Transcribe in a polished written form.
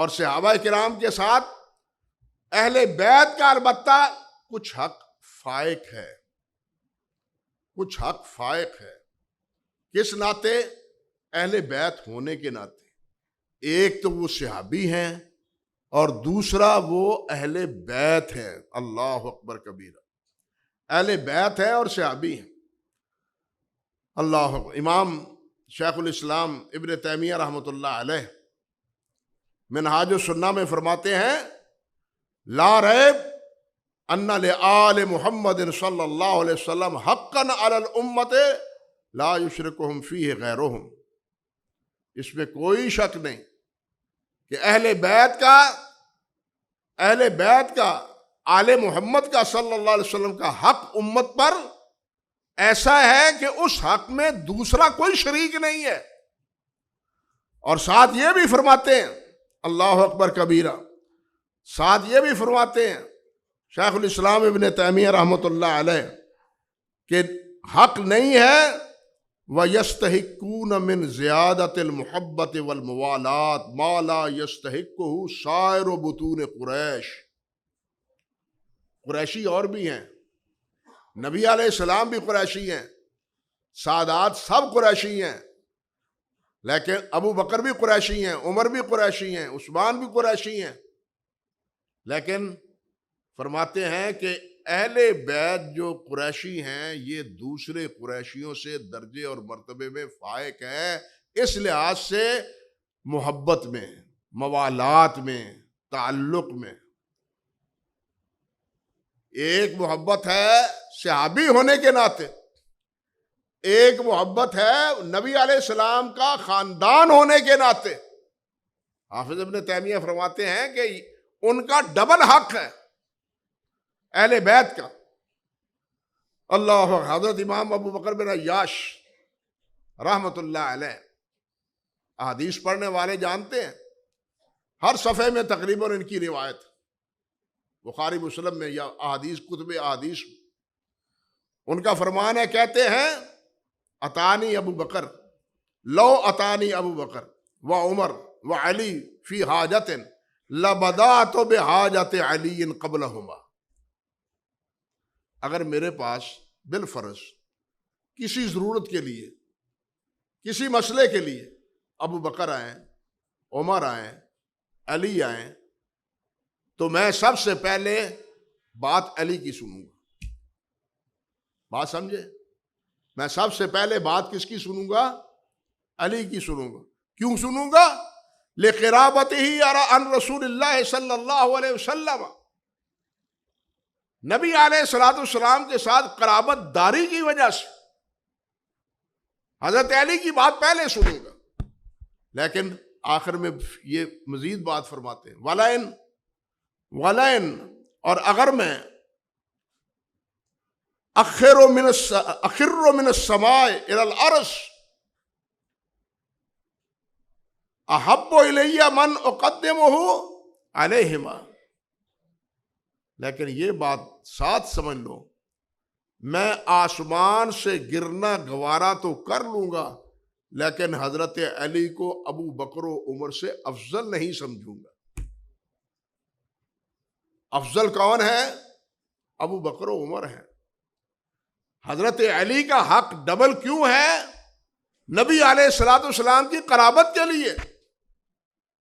اور صحابہ کرام کے ساتھ اہل بیت کا البتہ کچھ حق فائق ہے، کچھ حق فائق ہے۔ کس ناطے؟ اہل بیت ہونے کے ناطے۔ ایک تو وہ صحابی ہیں اور دوسرا وہ اہل بیت ہیں۔ اللہ اکبر کبیرہ، اہل بیت ہیں اور صحابی ہیں۔ اللہ اکبر۔ امام شیخ الاسلام ابن تیمیہ رحمۃ اللہ علیہ منہاج السنہ میں فرماتے ہیں لا ریب ان لآل محمد صلی اللہ علیہ وسلم حقا علی الامت لا یشرکہم فیہ غیرہم۔ اس میں کوئی شک نہیں کہ اہل بیت کا آل محمد کا صلی اللہ علیہ وسلم کا حق امت پر ایسا ہے کہ اس حق میں دوسرا کوئی شریک نہیں ہے۔ اور ساتھ یہ بھی فرماتے ہیں، اللہ اکبر کبیرہ، ساتھ یہ بھی فرماتے ہیں شیخ الاسلام ابن تیمیہ رحمۃ اللہ علیہ کہ حق نہیں ہے وَيَسْتَحِقُّونَ مِنْ زِيَادَةِ الْمُحَبَّةِ وَالْمُوَالَاةِ مَا لَا يَسْتَحِقُّهُ سَائِرُ بُطُونِ قریش۔ قریشی اور بھی ہیں، نبی علیہ السلام بھی قریشی ہیں، سادات سب قریشی ہیں، لیکن ابو بکر بھی قریشی ہیں، عمر بھی قریشی ہیں، عثمان بھی قریشی ہیں، لیکن فرماتے ہیں کہ اہل بیت جو قریشی ہیں یہ دوسرے قریشیوں سے درجے اور مرتبے میں فائق ہیں، اس لحاظ سے محبت میں، موالات میں، تعلق میں۔ ایک محبت ہے صحابی ہونے کے ناطے، ایک محبت ہے نبی علیہ السلام کا خاندان ہونے کے ناطے۔ حافظ ابن تیمیہ فرماتے ہیں کہ ان کا ڈبل حق ہے اہل بیت کا۔ اللہ، حضرت امام ابو بکر بن عیاش رحمت اللہ علیہ، احادیث پڑھنے والے جانتے ہیں، ہر صفحے میں تقریباً ان کی روایت، بخاری مسلم میں یا احادیث کتب احادیث میں ان کا فرمان ہے، کہتے ہیں اتانی ابو بکر لو اتانی ابو بکر و عمر و علی فی حاجت لبدأت بحاجت علی قبلہما۔ اگر میرے پاس بالفرض کسی ضرورت کے لیے، کسی مسئلے کے لیے ابو بکر آئیں، عمر آئیں، علی آئیں، تو میں سب سے پہلے بات علی کی سنوں گا۔ بات سمجھے؟ میں سب سے پہلے بات کس کی سنوں گا؟ علی کی سنوں گا۔ کیوں سنوں گا؟ لِقِرَابَتِهِ عَنْ رسول اللہ صلی اللہ علیہ وسلم، نبی علیہ السلام کے ساتھ قرابت داری کی وجہ سے حضرت علی کی بات پہلے سنوں گا۔ لیکن آخر میں یہ مزید بات فرماتے ہیں وَلَئِن اور اگر میں اخر من السماء الى الارض احب الی من اقدمہ علیہما۔ لیکن یہ بات ساتھ سمجھ لو، میں آسمان سے گرنا گوارا تو کر لوں گا، لیکن حضرت علی کو ابو بکر و عمر سے افضل نہیں سمجھوں گا۔ افضل کون ہے؟ ابو بکر و عمر ہیں۔ حضرت علی کا حق ڈبل کیوں ہے؟ نبی علیہ السلام کی قرابت کے لیے۔